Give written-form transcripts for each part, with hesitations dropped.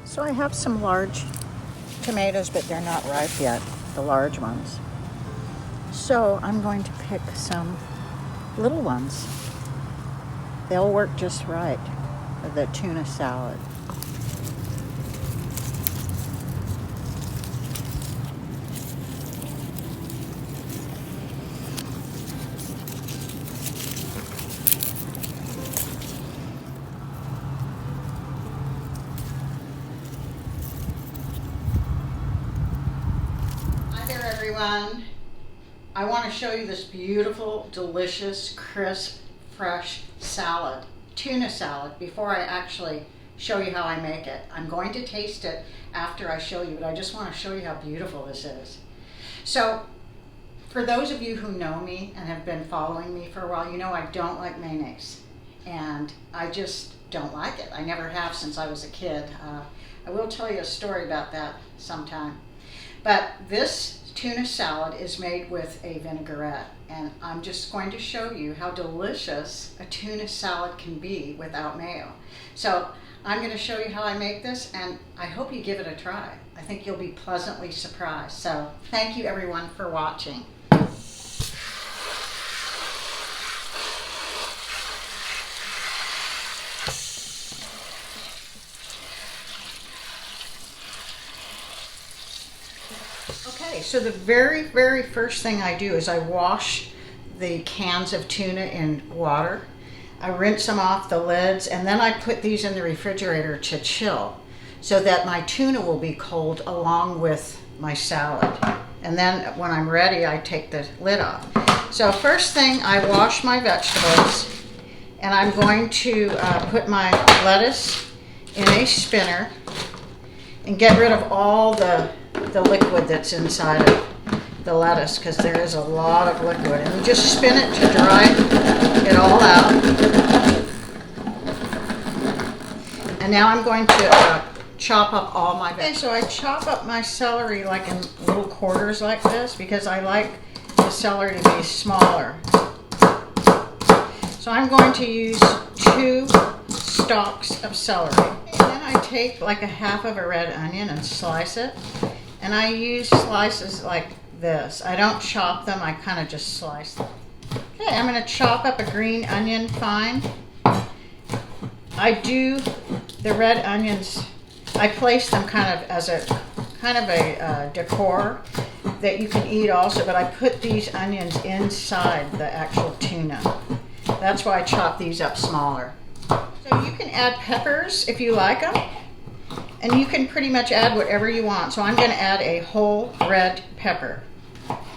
So I have some large tomatoes, but they're not ripe yet, the large ones. So I'm going to pick some little ones. They'll work just right for the tuna salad. Hi there, everyone. I want to show you this beautiful, delicious, crisp, fresh salad, tuna salad, before I actually show you how I make it. I'm going to taste it after I show you, but I just want to show you how beautiful this is. So, for those of you who know me and have been following me for a while, you know I don't like mayonnaise, and I just don't like it. I never have since I was a kid. I will tell you a story about that sometime. But this tuna salad is made with a vinaigrette, and I'm just going to show you how delicious a tuna salad can be without mayo. So I'm going to show you how I make this, and I hope you give it a try. I think you'll be pleasantly surprised. So thank you everyone for watching. Okay, so the very first thing I do is I wash the cans of tuna in water. I rinse them off the lids, and then I put these in the refrigerator to chill so that my tuna will be cold along with my salad. And then when I'm ready, I take the lid off. So first thing, I wash my vegetables, and I'm going to put my lettuce in a spinner and get rid of all the liquid that's inside of the lettuce, because there is a lot of liquid, and you just spin it to dry it all out. And now I'm going to chop up all my vegetables. Okay, so I chop up my celery like in little quarters like this, because I like the celery to be smaller. So I'm going to use 2 stalks of celery. And then I take like a half of a red onion and slice it. And I use slices like this. I don't chop them, I kind of just slice them. Okay, I'm going to chop up a green onion fine. I do the red onions, I place them kind of as a decor that you can eat also, but I put these onions inside the actual tuna. That's why I chop these up smaller. So you can add peppers if you like them. And you can pretty much add whatever you want. So I'm going to add a whole red pepper.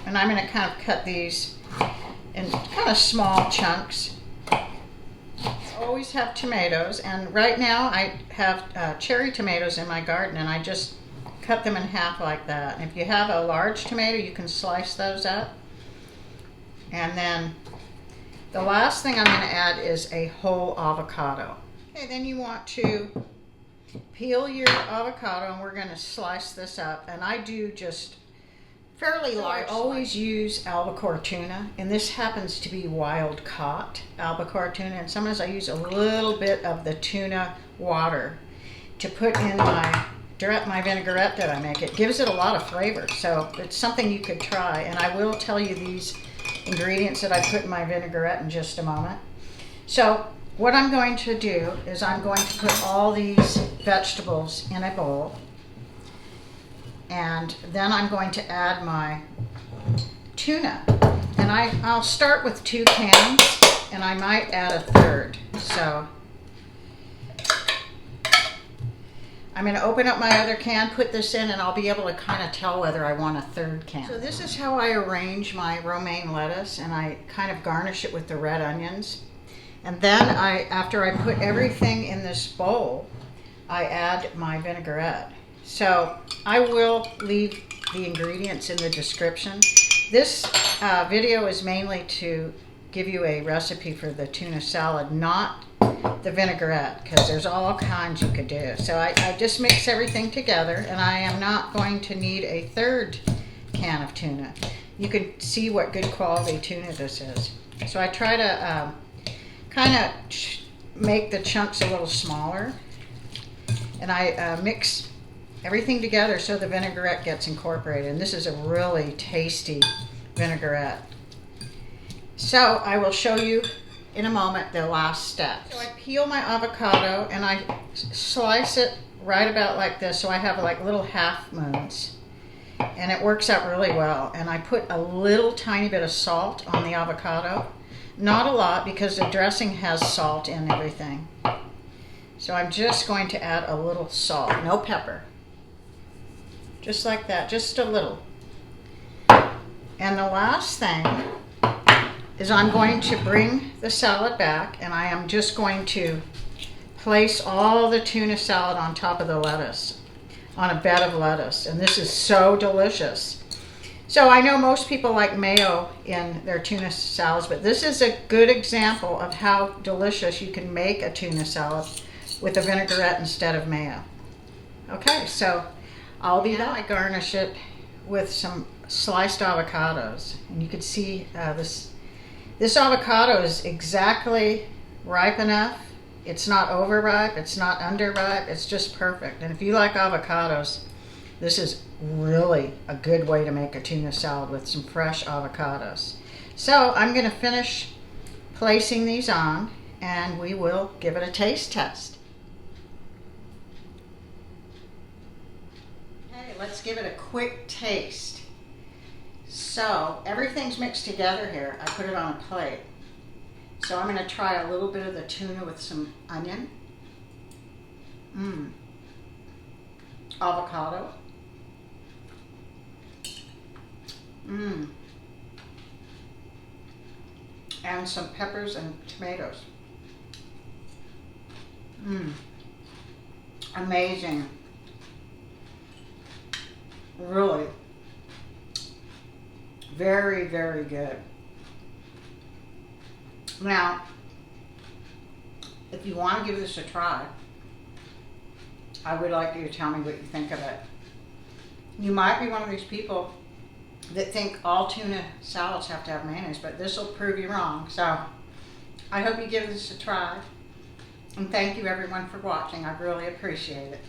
And I'm going to kind of cut these in kind of small chunks. I always have tomatoes. And right now I have cherry tomatoes in my garden. And I just cut them in half like that. And if you have a large tomato, you can slice those up. And then the last thing I'm going to add is a whole avocado. Okay, then you want to peel your avocado, and we're going to slice this up, and I do just fairly large. I always use albacore tuna, and this happens to be wild caught albacore tuna, and sometimes I use a little bit of the tuna water to put in my vinaigrette that I make. It gives it a lot of flavor, so it's something you could try, and I will tell you these ingredients that I put in my vinaigrette in just a moment. So what I'm going to do is I'm going to put all these vegetables in a bowl, and then I'm going to add my tuna. And I'll start with 2 cans, and I might add a third. So I'm going to open up my other can, put this in, and I'll be able to kind of tell whether I want a third can. So this is how I arrange my romaine lettuce, and I kind of garnish it with the red onions. And then after I put everything in this bowl, I add my vinaigrette. So I will leave the ingredients in the description. This video is mainly to give you a recipe for the tuna salad, not the vinaigrette, because there's all kinds you could do. So I just mix everything together, and I am not going to need a third can of tuna. You can see what good quality tuna this is. So I try to kind of make the chunks a little smaller, And I mix everything together so the vinaigrette gets incorporated. And this is a really tasty vinaigrette. So I will show you in a moment the last step. So I peel my avocado and I slice it right about like this, so I have like little half moons. And it works out really well. And I put a little tiny bit of salt on the avocado. Not a lot, because the dressing has salt in everything. So I'm just going to add a little salt, no pepper. Just like that, just a little. And the last thing is I'm going to bring the salad back, and I am just going to place all the tuna salad on top of the lettuce, on a bed of lettuce. And this is so delicious. So I know most people like mayo in their tuna salads, but this is a good example of how delicious you can make a tuna salad with a vinaigrette instead of mayo. Okay, so I'll be back. I garnish it with some sliced avocados. And you can see this avocado is exactly ripe enough. It's not overripe, it's not underripe, it's just perfect. And if you like avocados, this is really a good way to make a tuna salad with some fresh avocados. So I'm going to finish placing these on, and we will give it a taste test. Okay, let's give it a quick taste. So everything's mixed together here. I put it on a plate. So I'm going to try a little bit of the tuna with some onion. Avocado. And some peppers and tomatoes. Amazing. Really. Very, very good. Now, if you want to give this a try, I would like you to tell me what you think of it. You might be one of these people that think all tuna salads have to have mayonnaise, but this will prove you wrong. So I hope you give this a try. And thank you everyone for watching. I really appreciate it.